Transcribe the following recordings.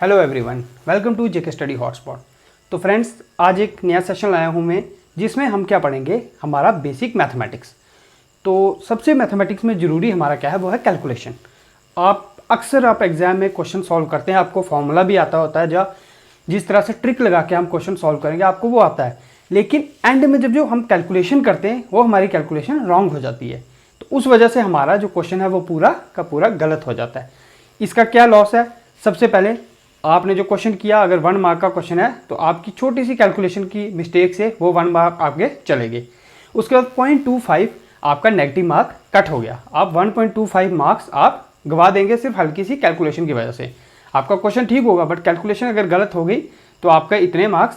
Hello everyone, welcome to JK study hotspot. तो friends, आज एक नया सेशन लाया हूँ मैं, जिसमें हम क्या पढ़ेंगे, हमारा बेसिक मैथमेटिक्स। तो सबसे मैथमेटिक्स में ज़रूरी हमारा क्या है, वो है कैलकुलेशन। आप एग्जाम में क्वेश्चन सॉल्व करते हैं, आपको फॉर्मूला भी आता होता है, जो जिस तरह से ट्रिक लगा के हम क्वेश्चन सॉल्व करेंगे आपको वो आता है, लेकिन एंड में जब जो हम कैलकुलेशन करते हैं वो हमारी कैलकुलेशन रॉन्ग हो जाती है। तो उस वजह से हमारा जो क्वेश्चन है वो पूरा का पूरा गलत हो जाता है। इसका क्या लॉस है? सबसे पहले आपने जो क्वेश्चन किया, अगर 1 मार्क का क्वेश्चन है तो आपकी छोटी सी कैलकुलेशन की मिस्टेक से वो 1 मार्क आपके चले गए। उसके बाद 0.25 आपका नेगेटिव मार्क कट हो गया। आप 1.25 मार्क्स आप गवा देंगे सिर्फ हल्की सी कैलकुलेशन की वजह से। आपका क्वेश्चन ठीक होगा बट कैलकुलेशन अगर गलत हो गई तो आपका इतने मार्क्स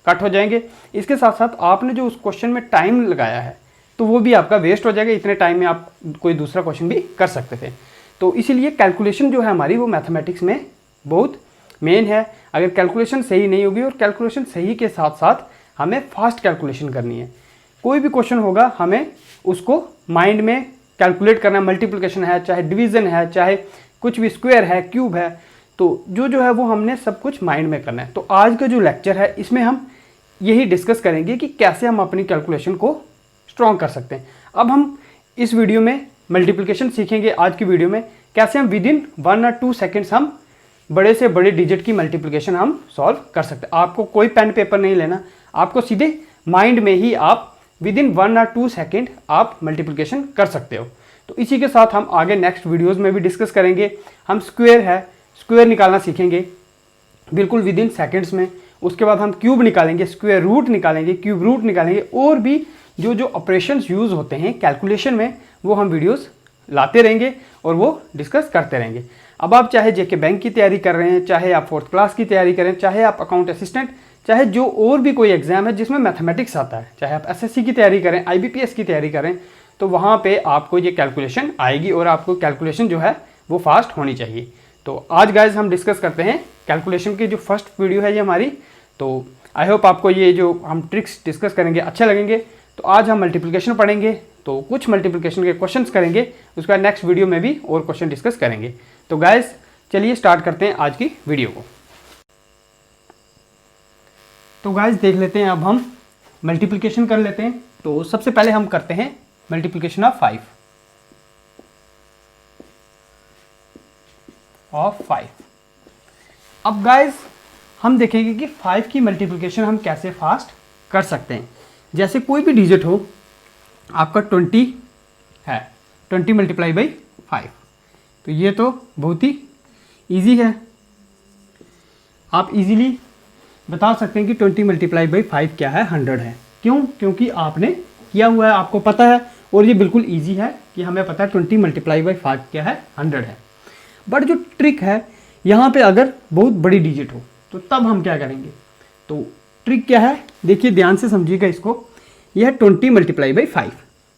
कट हो जाएंगे। इसके साथ साथ आपने जो उस क्वेश्चन में टाइम लगाया है तो वो भी आपका वेस्ट हो जाएगा। इतने टाइम में आप कोई दूसरा क्वेश्चन भी कर सकते थे। तो इसीलिए कैलकुलेशन जो है हमारी, वो मैथमेटिक्स में बहुत मेन है। अगर कैलकुलेशन सही नहीं होगी, और कैलकुलेशन सही के साथ साथ हमें फास्ट कैलकुलेशन करनी है। कोई भी क्वेश्चन होगा हमें उसको माइंड में कैलकुलेट करना है। मल्टीप्लिकेशन है, चाहे डिवीज़न है, चाहे कुछ भी स्क्वायर है, क्यूब है, तो जो है वो हमने सब कुछ माइंड में करना है। तो आज का जो लेक्चर है इसमें हम यही डिस्कस करेंगे कि कैसे हम अपनी कैलकुलेशन को स्ट्रॉन्ग कर सकते हैं। अब हम इस वीडियो में मल्टीप्लिकेशन सीखेंगे। आज की वीडियो में कैसे हम विद इन 1 और 2 सेकेंड्स हम बड़े से बड़े डिजिट की मल्टीप्लिकेशन हम सॉल्व कर सकते हैं। आपको कोई पेन पेपर नहीं लेना, आपको सीधे माइंड में ही आप विद इन 1 और 2 सेकेंड आप मल्टीप्लिकेशन कर सकते हो। तो इसी के साथ हम आगे नेक्स्ट वीडियोज़ में भी डिस्कस करेंगे। हम स्क्वायर निकालना सीखेंगे बिल्कुल विद इन सेकेंड्स में। उसके बाद हम क्यूब निकालेंगे, स्क्वायर रूट निकालेंगे, क्यूब रूट निकालेंगे, और भी जो ऑपरेशंस यूज़ होते हैं कैलकुलेशन में वो हम वीडियोस लाते रहेंगे और वो डिस्कस करते रहेंगे। अब आप चाहे जेके बैंक की तैयारी कर रहे हैं, चाहे आप 4th क्लास की तैयारी करें, चाहे आप अकाउंट असिस्टेंट, चाहे जो और भी कोई एग्जाम है जिसमें मैथमेटिक्स आता है, चाहे आप एसएससी की तैयारी करें, आईबीपीएस की तैयारी करें, तो वहाँ पे आपको ये कैलकुलेशन आएगी और आपको कैलकुलेशन जो है वो फास्ट होनी चाहिए। तो आज गाइज हम डिस्कस करते हैं कैलकुलेशन की जो फर्स्ट वीडियो है ये हमारी। तो आई होप आपको ये जो हम ट्रिक्स डिस्कस करेंगे अच्छे लगेंगे। तो आज हम मल्टीप्लिकेशन पढ़ेंगे, तो कुछ मल्टीप्लिकेशन के क्वेश्चंस करेंगे, उसके बाद नेक्स्ट वीडियो में भी और क्वेश्चन डिस्कस करेंगे। तो गाइस चलिए स्टार्ट करते हैं आज की वीडियो को। तो गाइस देख लेते हैं, अब हम मल्टीप्लिकेशन कर लेते हैं। तो सबसे पहले हम करते हैं मल्टीप्लिकेशन ऑफ 5। अब गाइस हम देखेंगे कि 5 की मल्टीप्लिकेशन हम कैसे फास्ट कर सकते हैं। जैसे कोई भी डिजिट हो, आपका 20 है, 20 मल्टीप्लाई बाई 5, तो ये तो बहुत ही ईजी है। आप इजीली बता सकते हैं कि 20 मल्टीप्लाई बाई 5 क्या है, 100 है। क्यों? क्योंकि आपने किया हुआ है, आपको पता है, और ये बिल्कुल ईजी है कि हमें पता है 20 मल्टीप्लाई बाई 5 क्या है, 100 है। बट जो ट्रिक है यहाँ पे, अगर बहुत बड़ी डिजिट हो तो तब हम क्या करेंगे। तो ट्रिक क्या है, देखिए ध्यान से समझिएगा इसको। यह है 20 मल्टीप्लाई बाई 5।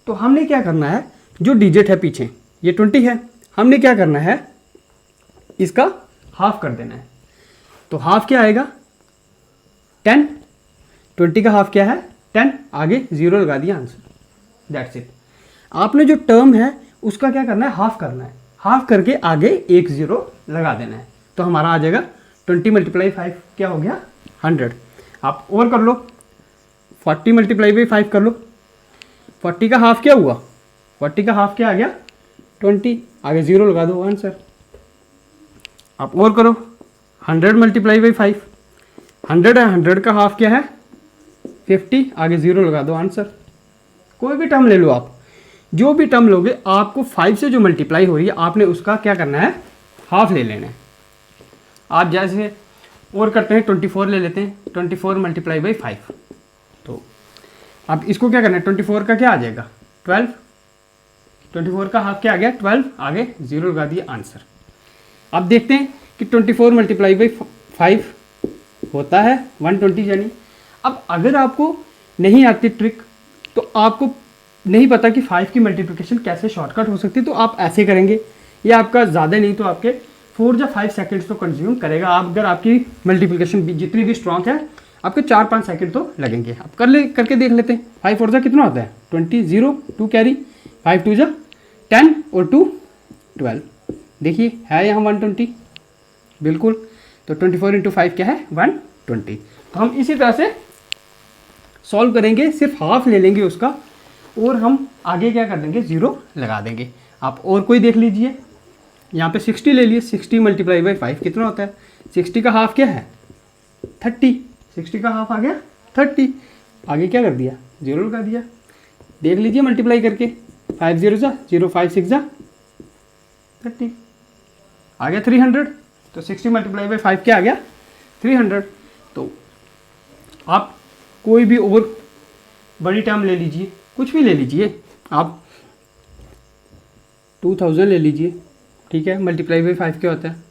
तो हमने क्या करना है, जो डिजिट है पीछे ये 20 है, हमने क्या करना है, इसका हाफ कर देना है। तो हाफ क्या आएगा, 10। 20 का हाफ क्या है, 10। आगे 0 लगा दिया, आंसर, दैट्स इट। आपने जो टर्म है उसका क्या करना है, हाफ करना है। हाफ करके आगे एक 0 लगा देना है, तो हमारा आ जाएगा 20 मल्टीप्लाई 5 क्या हो गया, 100। आप और कर लो, 40 मल्टीप्लाई बाई 5 कर लो। 40 का हाफ क्या हुआ, 40 का हाफ क्या आ गया, 20। आगे 0 लगा दो, आंसर। आप और करो, 100 मल्टीप्लाई बाई 5, 100 है, 100 का हाफ क्या है, 50। आगे 0 लगा दो, आंसर। कोई भी टर्म ले लो आप, जो भी टर्म लोगे आपको 5 से जो मल्टीप्लाई हो रही है आपने उसका क्या करना है, हाफ ले लेना है। आप जैसे और करते हैं, 24 ले लेते हैं, 24 मल्टीप्लाई बाई 5। तो अब इसको क्या करना है, 24 का क्या आ जाएगा, 12। 24 का हाफ क्या आ गया, 12। आगे 0 लगा दिया, आंसर। अब देखते हैं कि 24 मल्टीप्लाई बाई 5 होता है 120 यानी। अब अगर आपको नहीं आती ट्रिक, तो आपको नहीं पता कि 5 की मल्टीप्लिकेशन कैसे शॉर्टकट हो सकती है, तो आप ऐसे करेंगे। ये आपका ज़्यादा नहीं तो आपके 4 या 5 सेकेंड्स तो कंज्यूम करेगा। आप अगर आपकी मल्टीप्लिकेशन जितनी भी स्ट्रॉन्ग है, आपके 4-5 सेकंड तो लगेंगे। आप करके देख लेते हैं। 5 4 जा कितना होता है, 20, 0 2 कैरी, 5 2 जा 10 और 2 12। देखिए है यहाँ 120, बिल्कुल तो 24 इंटू 5 क्या है 120। तो हम इसी तरह से सॉल्व करेंगे, सिर्फ हाफ ले लेंगे उसका और हम आगे क्या कर देंगे 0 लगा देंगे। आप और कोई देख लीजिए, यहाँ पे 60 ले लिए, 60 मल्टीप्लाई बाई 5 कितना होता है, 60 का हाफ क्या है 30, 60 का हाफ आ गया 30। आगे क्या कर दिया 0 लगा दिया, देख लीजिए मल्टीप्लाई करके 5 0 जा 0, 5 6 जा 30 आ गया 300। तो 60 मल्टीप्लाई बाई 5 क्या आ गया 300। तो आप कोई भी और बड़ी टर्म ले लीजिए, कुछ भी ले लीजिए, आप 2000 ले लीजिए, ठीक है, मल्टीप्लाई बाई 5 क्या होता है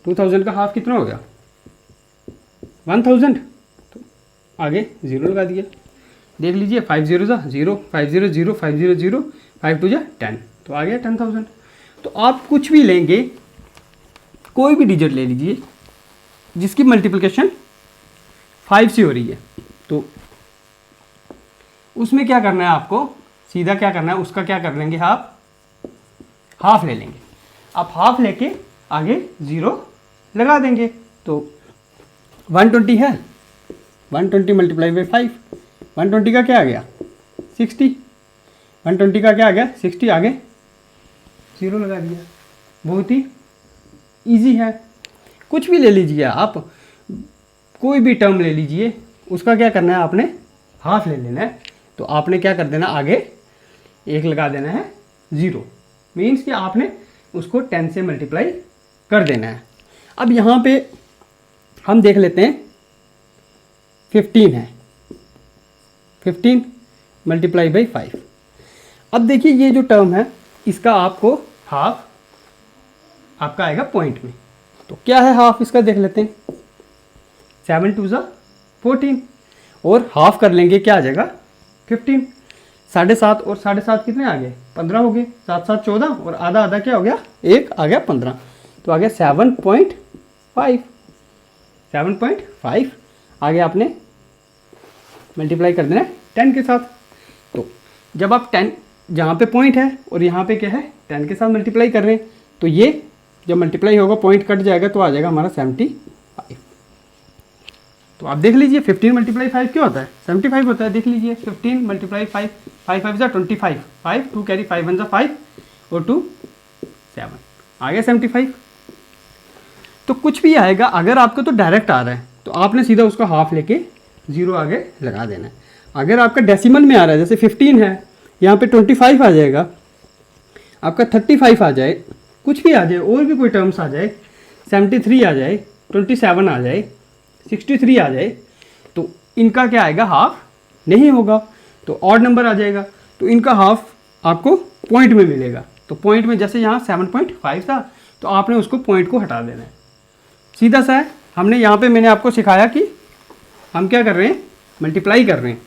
2000 का हाफ कितना हो गया 1000। तो आगे 0 लगा दिया, देख लीजिए 5 0 जा 0, 5 0 0, 5 0 0, 5 2 जा 10, तो आ गया 10,000। तो आप कुछ भी लेंगे, कोई भी डिजिट ले लीजिए जिसकी मल्टीप्लिकेशन 5 से हो रही है, तो उसमें क्या करना है आपको, सीधा क्या करना है, उसका क्या कर लेंगे आप हाफ ले लेंगे। आप हाफ लेके आगे 0 लगा देंगे। तो 120 है, 120 मल्टीप्लाई बाई 5, 120 का क्या आ गया 60, 120 का क्या आ गया 60, आगे 0 लगा दिया। बहुत ही इजी है। कुछ भी ले लीजिए आप, कोई भी टर्म ले लीजिए, उसका क्या करना है आपने हाफ ले लेना है। तो आपने क्या कर देना, आगे 1 लगा देना है 0, मीन्स कि आपने उसको 10 से मल्टीप्लाई कर देना है। अब यहाँ पे हम देख लेते हैं 15 है, 15 मल्टीप्लाई बाई 5। अब देखिए ये जो टर्म है इसका आपको हाफ आपका आएगा पॉइंट में। तो क्या है हाफ इसका देख लेते हैं, 7 2 जा 14 और हाफ कर लेंगे क्या आ जाएगा 15, 7.5 और 7.5 कितने आ गए 15 हो गए, 7 7 14 और आधा आधा क्या हो गया 1 आ गया 15। तो आ गया 7.5, 7.5 आगे आपने मल्टीप्लाई कर देना है 10 के साथ। तो जब आप 10 जहाँ पे पॉइंट है और यहाँ पे क्या है 10 के साथ मल्टीप्लाई कर रहे हैं, तो ये जब मल्टीप्लाई होगा पॉइंट कट जाएगा तो आ जाएगा हमारा 75। तो आप देख लीजिए 15 मल्टीप्लाई 5 क्या होता है 75 होता है। देख लीजिए 15 मल्टीप्लाई 5, 5 5 जा 25, 5 2 कैरी 5 1 जा 5 और 2 7 आ गया 75। तो कुछ भी आएगा, अगर आपको तो डायरेक्ट आ रहा है तो आपने सीधा उसका हाफ लेके 0 आगे लगा देना है। अगर आपका डेसिमल में आ रहा है, जैसे 15 है, यहाँ पे 25 आ जाएगा, आपका 35 आ जाए, कुछ भी आ जाए, और भी कोई टर्म्स आ जाए, 73 आ जाए, 27 आ जाए, 63 आ जाए, तो इनका क्या आएगा हाफ नहीं होगा, तो ऑड नंबर आ जाएगा। तो इनका हाफ आपको पॉइंट में मिलेगा। तो पॉइंट में जैसे यहाँ 7.5 था तो आपने उसको पॉइंट को हटा देना है, सीधा सा है। हमने यहाँ पे मैंने आपको सिखाया कि हम क्या कर रहे हैं मल्टीप्लाई कर रहे हैं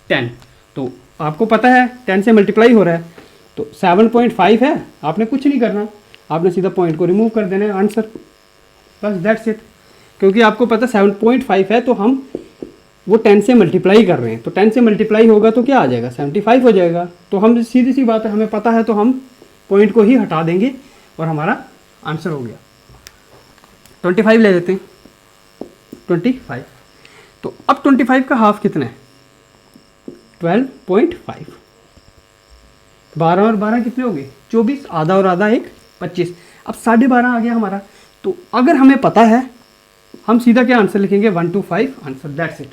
10, तो आपको पता है 10 से मल्टीप्लाई हो रहा है, तो 7.5 है, आपने कुछ नहीं करना, आपने सीधा पॉइंट को रिमूव कर देना है, आंसर, बस दैट्स इट। क्योंकि आपको पता 7.5 है तो हम वो 10 से मल्टीप्लाई कर रहे हैं, तो 10 से मल्टीप्लाई होगा तो क्या आ जाएगा 75 हो जाएगा। तो हम सीधी सी बात है, हमें पता है तो हम पॉइंट को ही हटा देंगे और हमारा आंसर हो गया। 25 ले लेते हैं, 25। तो अब 25 का हाफ कितना है 12.5, 12 और 12 कितने हो गए 24, आधा और आधा 1 25। अब 12.5 आ गया हमारा। तो अगर हमें पता है हम सीधा क्या आंसर लिखेंगे 125 आंसर, दैट्स इट।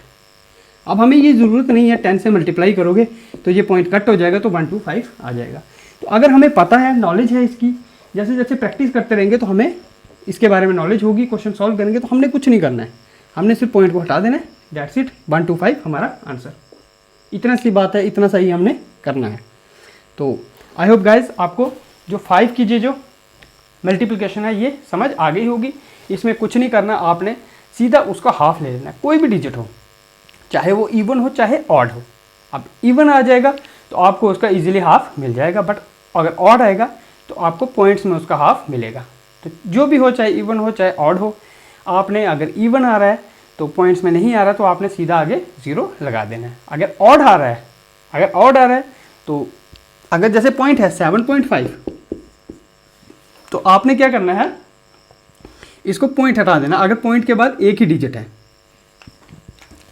अब हमें ये ज़रूरत नहीं है 10 से मल्टीप्लाई करोगे तो ये पॉइंट कट हो जाएगा तो 125 आ जाएगा। तो अगर हमें पता है, नॉलेज है इसकी, जैसे जैसे प्रैक्टिस करते रहेंगे तो हमें इसके बारे में नॉलेज होगी, क्वेश्चन सॉल्व करेंगे तो हमने कुछ नहीं करना है, हमने सिर्फ पॉइंट को हटा देना है, दैट्स इट, 125 हमारा आंसर। इतना सी बात है, इतना सही हमने करना है। तो आई होप गाइज आपको जो 5 की जो मल्टीप्लिकेशन है ये समझ आ गई होगी। इसमें कुछ नहीं करना, आपने सीधा उसका हाफ ले लेना है, कोई भी डिजिट हो, चाहे वो इवन हो चाहे ऑड हो। अब इवन आ जाएगा तो आपको उसका इजीली हाफ मिल जाएगा, बट अगर ऑड आएगा तो आपको पॉइंट्स में उसका हाफ मिलेगा। तो जो भी हो, चाहे इवन हो चाहे ऑड हो, आपने अगर इवन आ रहा है तो पॉइंट्स में नहीं आ रहा तो आपने सीधा आगे 0 लगा देना है। अगर ऑड आ रहा है, अगर ऑड आ रहा है तो अगर जैसे पॉइंट है 7.5 तो आपने क्या करना है, इसको पॉइंट हटा देना। अगर पॉइंट के बाद एक ही डिजिट है,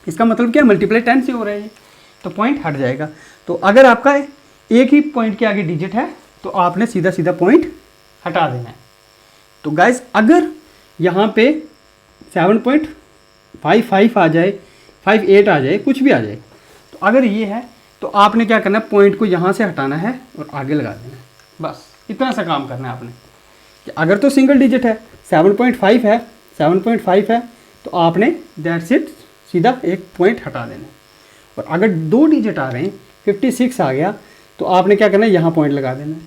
इसका मतलब क्या, मल्टीप्लाई 10 से हो रहा है ये, तो पॉइंट हट जाएगा। तो अगर आपका एक ही पॉइंट के आगे डिजिट है तो आपने सीधा सीधा पॉइंट हटा देना है। तो गाइस अगर यहाँ पे 7.55 आ जाए, 58 आ जाए, कुछ भी आ जाए, तो अगर ये है तो आपने क्या करना है, पॉइंट को यहाँ से हटाना है और आगे लगा देना है। बस इतना सा काम करना है आपने। कि अगर तो सिंगल डिजिट है, 7.5 है, 7.5 है, तो आपने दैट्स इट, सीधा एक पॉइंट हटा देना है। और अगर 2 डिजिट आ रहे हैं, 56 आ गया, तो आपने क्या करना है, यहाँ पॉइंट लगा देना है।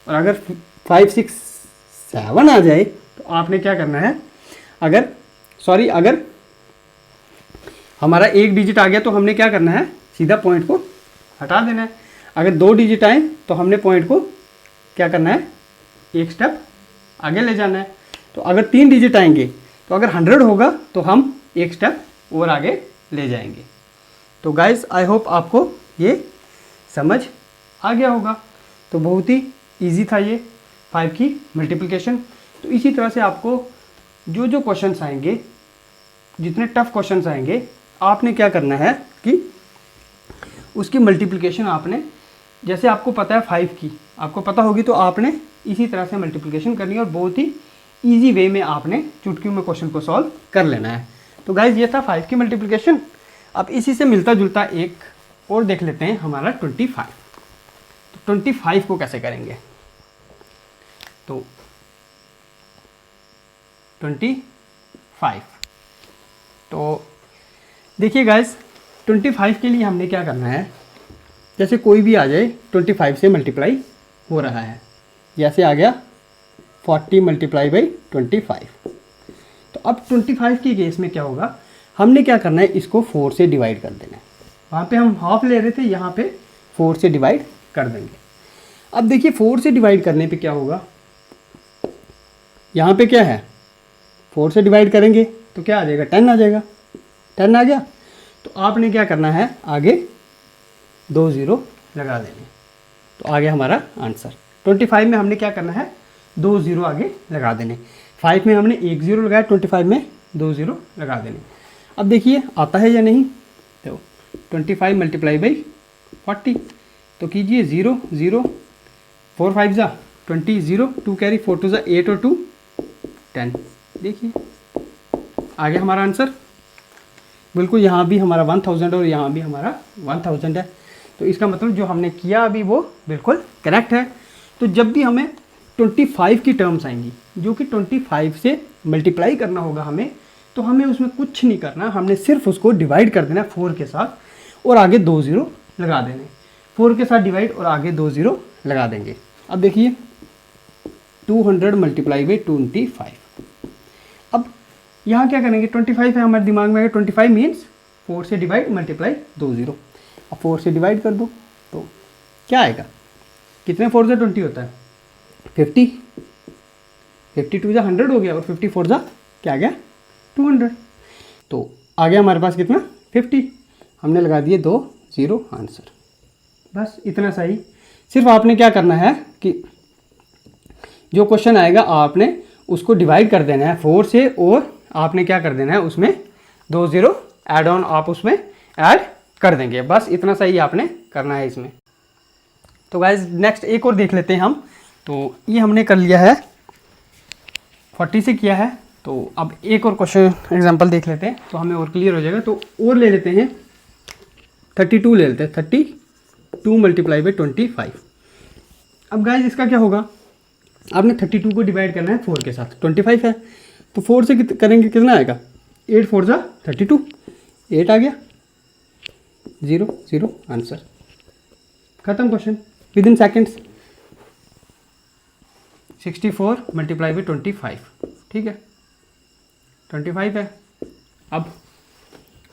और अगर 5, 6, 7 आ जाए तो आपने क्या करना है, अगर हमारा एक डिजिट आ गया तो हमने क्या करना है, सीधा पॉइंट को हटा देना है। अगर 2 डिजिट आए तो हमने पॉइंट को क्या करना है, एक स्टेप आगे ले जाना है। तो अगर 3 डिजिट आएंगे तो अगर 100 होगा तो हम एक स्टेप और आगे ले जाएंगे। तो गाइस आई होप आपको ये समझ आ गया होगा। तो बहुत ही इजी था ये 5 की मल्टीप्लिकेशन। तो इसी तरह से आपको जो जो क्वेश्चंस आएंगे, जितने टफ क्वेश्चंस आएंगे, आपने क्या करना है कि उसकी मल्टीप्लिकेशन आपने, जैसे आपको पता है 5 की आपको पता होगी, तो आपने इसी तरह से मल्टीप्लिकेशन करनी है और बहुत ही ईजी वे में आपने चुटकियों में क्वेश्चन को सॉल्व कर लेना है। तो गाइज ये था 5 की मल्टीप्लिकेशन। अब इसी से मिलता जुलता एक और देख लेते हैं, हमारा 25। तो 25 को कैसे करेंगे, तो 25, तो देखिए गाइज 25 के लिए हमने क्या करना है, जैसे कोई भी आ जाए 25 से मल्टीप्लाई हो रहा है, जैसे आ गया 40 मल्टीप्लाई बाई 25। तो अब 25 की केस में क्या होगा, हमने क्या करना है, इसको 4 से डिवाइड कर देना है। वहाँ पे हम हाफ ले रहे थे, यहाँ पे 4 से डिवाइड कर देंगे। अब देखिए 4 से डिवाइड करने पे क्या होगा, यहाँ पे क्या है, 4 से डिवाइड करेंगे तो क्या आ जाएगा, 10 आ जाएगा। 10 आ गया तो आपने क्या करना है, आगे 2 0 लगा देंगे, तो आगे हमारा आंसर। 25 में हमने क्या करना है, 2 0 आगे लगा देने। 5 में हमने 1 0 लगाया, 25 में 2 0 लगा देने। अब देखिए आता है या नहीं, तो 25 मल्टीप्लाई बाई 40, तो कीजिए 0 0, 4 5 जा 20, 0 2 कैरी, 4 2 जा 8 और 2 10। देखिए आगे हमारा आंसर बिल्कुल, यहाँ भी हमारा 1000 और यहाँ भी हमारा 1000 है। तो इसका मतलब जो हमने किया अभी वो बिल्कुल करेक्ट है। तो जब भी हमें 25 की टर्म्स आएंगी, जो कि 25 से मल्टीप्लाई करना होगा हमें, तो हमें उसमें कुछ नहीं करना, हमने सिर्फ उसको डिवाइड कर देना 4 के साथ और आगे 2 0 लगा देने। 4 के साथ डिवाइड और आगे 2 0 लगा देंगे। अब देखिए 200 मल्टीप्लाई बाई 25। अब यहाँ क्या करेंगे, 25 है हमारे दिमाग में, 25 मीन्स 4 से डिवाइड मल्टीप्लाई 2 0। अब 4 से डिवाइड कर दो तो क्या आएगा, कितने 4 से 20 होता है, 50, 52 जा 100 हो गया और 54 जा क्या आ गया, 200। तो आ गया हमारे पास कितना, 50। हमने लगा दिए 2 0 आंसर। बस इतना सही। सिर्फ आपने क्या करना है कि जो क्वेश्चन आएगा आपने उसको डिवाइड कर देना है 4 से, और आपने क्या कर देना है, उसमें 2 0 ऐड ऑन आप उसमें ऐड कर देंगे। बस इतना सही आपने करना है इसमें। तो गाइज नेक्स्ट एक और देख लेते हैं हम। तो ये हमने कर लिया है, 40 से किया है। तो अब एक और क्वेश्चन एग्जांपल देख लेते हैं तो हमें और क्लियर हो जाएगा। तो और ले लेते हैं 32 ले लेते हैं, 32 मल्टीप्लाई बाई 25। अब गाइज इसका क्या होगा, आपने 32 को डिवाइड करना है 4 के साथ, 25 है तो 4 से करेंगे कितना आएगा, 8 4 जा 32, 8 आ गया, 0 0 आंसर। खत्म question with in seconds. 64 multiply by 25, ठीक है 25 है। अब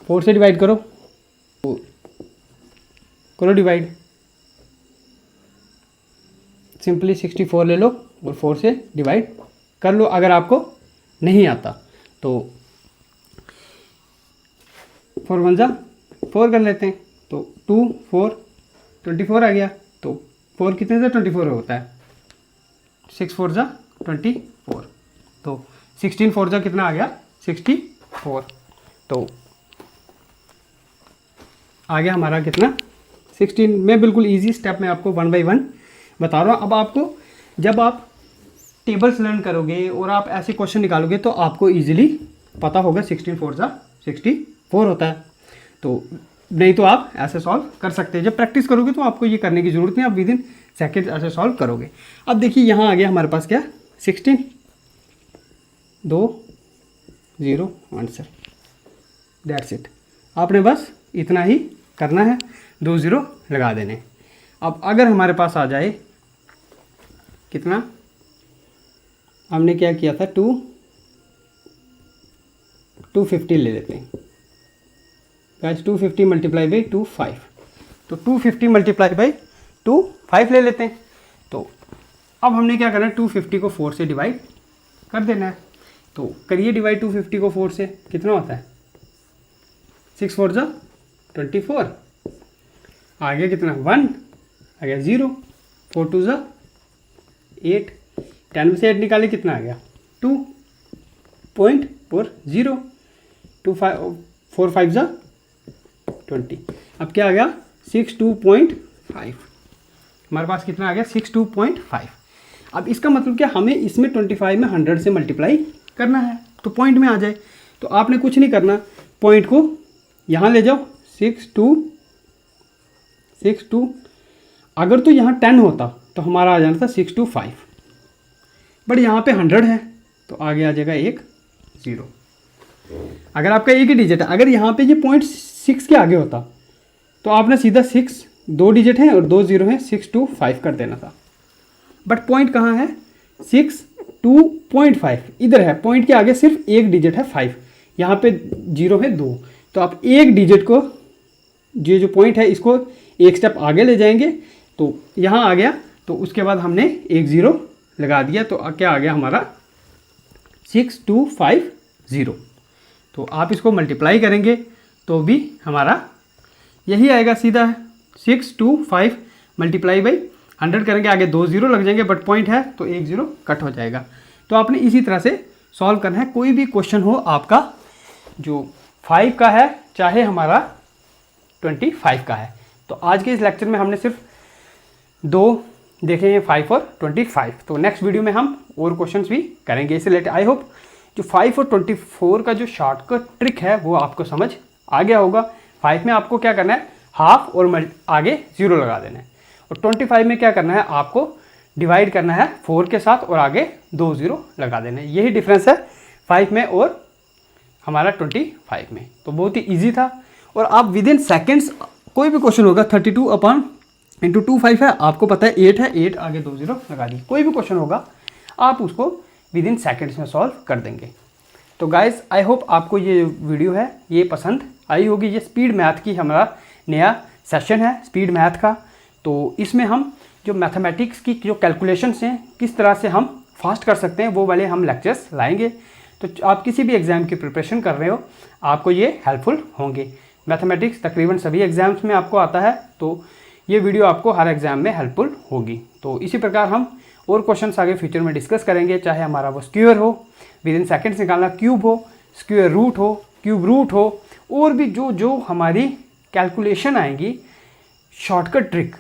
4 से डिवाइड करो, करो डिवाइड, सिंपली 64 ले लो और 4 से डिवाइड कर लो। अगर आपको नहीं आता तो 4 1 जा 4 कर लेते हैं, तो 2 4 24 आ गया। तो 4 कितने से 24 होता है, 6 4 जा 24। तो 16 4 जा कितना आ गया 64। तो आ गया हमारा कितना 16। मैं बिल्कुल इजी स्टेप में आपको 1 बाय 1 बता रहा हूँ। अब आपको जब आप टेबल्स लर्न करोगे और आप ऐसे क्वेश्चन निकालोगे तो आपको इजीली पता होगा 16 4 जा 64 होता है। तो नहीं तो आप ऐसे सॉल्व कर सकते हैं। जब प्रैक्टिस करोगे तो आपको ये करने की ज़रूरत नहीं, आप विद इन सेकेंड ऐसे सॉल्व करोगे। अब देखिए यहाँ आ गया हमारे पास क्या 16 2 0 आंसर, दैट्स इट। आपने बस इतना ही करना है, 2 0 लगा देने। अब अगर हमारे पास आ जाए कितना, हमने क्या किया था 250 ले लेते हैं गाइस। 250 मल्टीप्लाई बाई 2 5, तो 250 मल्टीप्लाई बाई 2 5 ले लेते हैं। तो अब हमने क्या करना है 250 को 4 से डिवाइड कर देना है। तो करिए डिवाइड 250 को 4 से, कितना होता है 6 4 जा 24, आगे कितना 1 आ गया 0, 4 2 जा 8, 10 में से 8 निकाले कितना आ गया 2.40, 4 5 जा 20। अब क्या आ गया 62.5, हमारे पास कितना आ गया 62.5। अब इसका मतलब क्या, हमें इसमें 25 में 100 से मल्टीप्लाई करना है तो पॉइंट में आ जाए। तो आपने कुछ नहीं करना, पॉइंट को यहाँ ले जाओ 62, अगर तो यहाँ 10 होता तो हमारा आ जाना था 625, बट यहाँ पे 100 है तो आगे आ जाएगा एक 0। अगर आपका एक ही डिजिट है, अगर यहाँ पे ये 0.6 के आगे होता तो आपने सीधा 6 2 डिजिट है और 2 0 है 625 कर देना था। बट पॉइंट कहाँ है 62.5, इधर है, पॉइंट के आगे सिर्फ एक डिजिट है 5, यहाँ पे 0 है 2, तो आप एक डिजिट को ये जो पॉइंट है इसको एक स्टेप आगे ले जाएंगे तो यहाँ आ गया। तो उसके बाद हमने एक 0 लगा दिया तो क्या आ गया हमारा 6250। तो आप इसको मल्टीप्लाई करेंगे तो भी हमारा यही आएगा सीधा है 625 मल्टीप्लाई बाई 100 करेंगे, आगे 2 0 लग जाएंगे, बट पॉइंट है तो एक 0 कट हो जाएगा। तो आपने इसी तरह से सॉल्व करना है। कोई भी क्वेश्चन हो आपका जो 5 का है चाहे हमारा 25 का है। तो आज के इस लेक्चर में हमने सिर्फ 2 देखे हैं, 5 और 25। तो नेक्स्ट वीडियो में हम और क्वेश्चंस भी करेंगे इससे रिलेटेड। आई होप जो 5 और 24 का जो शॉर्टकट ट्रिक है वो आपको समझ आ गया होगा। 5 में आपको क्या करना है हाफ और आगे 0 लगा देना है, और 25 में क्या करना है आपको डिवाइड करना है 4 के साथ और आगे 2 0 लगा देना है। यही डिफरेंस है 5 में और हमारा 25 में। तो बहुत ही ईजी था और आप विद इन सेकेंड्स कोई भी क्वेश्चन होगा 32/(2 है, आपको पता है 8 है, 8 आगे 2 0 लगा दी, कोई भी क्वेश्चन होगा आप उसको विद इन सेकेंड्स में सॉल्व कर देंगे। तो गाइस आई होप आपको ये वीडियो है ये पसंद आई होगी। ये स्पीड मैथ की हमारा नया सेशन है स्पीड मैथ का। तो इसमें हम जो मैथमेटिक्स की जो कैलकुलेशंस हैं किस तरह से हम फास्ट कर सकते हैं वो वाले हम लेक्चर्स लाएंगे। तो आप किसी भी एग्ज़ाम की प्रिपरेशन कर रहे हो आपको ये हेल्पफुल होंगे। मैथमेटिक्स तकरीबन सभी एग्ज़ाम्स में आपको आता है, तो ये वीडियो आपको हर एग्ज़ाम में हेल्पफुल होगी। तो इसी प्रकार हम और क्वेश्चंस आगे फ्यूचर में डिस्कस करेंगे, चाहे हमारा वो स्क्वायर हो विद इन सेकेंड्स निकालना, क्यूब हो, स्क्वायर रूट हो, क्यूब रूट हो, और भी जो हमारी कैलकुलेशन आएंगी शॉर्टकट ट्रिक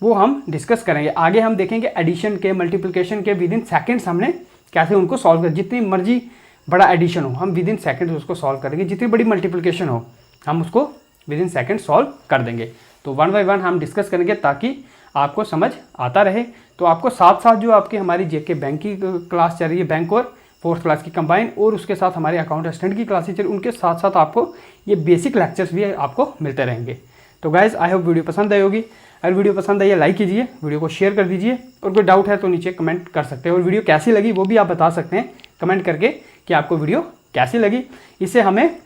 वो हम डिस्कस करेंगे। आगे हम देखेंगे एडिशन के मल्टीप्लिकेशन के विद इन सेकेंड्स हमने कैसे उनको सॉल्व कर, जितनी मर्जी बड़ा एडिशन हो हम विद इन सेकेंड्स उसको सॉल्व करेंगे, जितनी बड़ी मल्टीप्लिकेशन हो हम उसको विद इन सेकेंड सॉल्व कर देंगे। तो 1 बाय 1 हम डिस्कस करेंगे ताकि आपको समझ आता रहे। तो आपको साथ साथ जो आपकी हमारी जेके बैंक की क्लास चल रही है, बैंक और 4th क्लास की कंबाइन, और उसके साथ हमारे अकाउंट असिस्टेंट की क्लासेज चल रही है, उनके साथ साथ आपको ये बेसिक लेक्चर्स भी आपको मिलते रहेंगे। तो गाइज़ आई होप वीडियो पसंद आई होगी। अगर वीडियो पसंद आई है लाइक कीजिए, वीडियो को शेयर कर दीजिए, और कोई डाउट है तो नीचे कमेंट कर सकते हैं, और वीडियो कैसी लगी वो भी आप बता सकते हैं कमेंट करके कि आपको वीडियो कैसी लगी। इससे हमें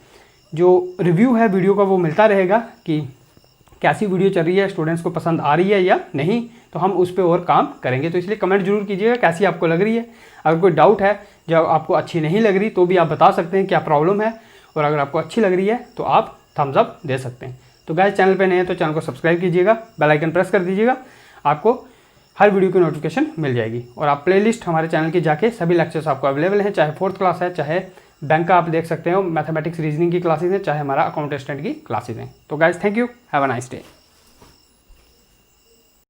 जो रिव्यू है वीडियो का वो मिलता रहेगा कि कैसी वीडियो चल रही है, स्टूडेंट्स को पसंद आ रही है या नहीं, तो हम उस पर और काम करेंगे। तो इसलिए कमेंट जरूर कीजिएगा कैसी आपको लग रही है। अगर कोई डाउट है जो आपको अच्छी नहीं लग रही तो भी आप बता सकते हैं क्या प्रॉब्लम है, और अगर आपको अच्छी लग रही है तो आप थम्स अप दे सकते हैं। तो गाइस चैनल पे नए हैं तो चैनल को सब्सक्राइब कीजिएगा, बेल आइकन प्रेस कर दीजिएगा। आपको हर वीडियो की नोटिफिकेशन मिल जाएगी। और आप प्लेलिस्ट हमारे चैनल की जाके सभी लेक्चर्स आपको अवेलेबल हैं, चाहे 4th क्लास है, चाहे बैंक का आप देख सकते हो, मैथमेटिक्स रीजनिंग की क्लासेज हैं, चाहे हमारा अकाउंट असिस्टेंट की क्लासेज हैं। तो guys thank you, have a nice day.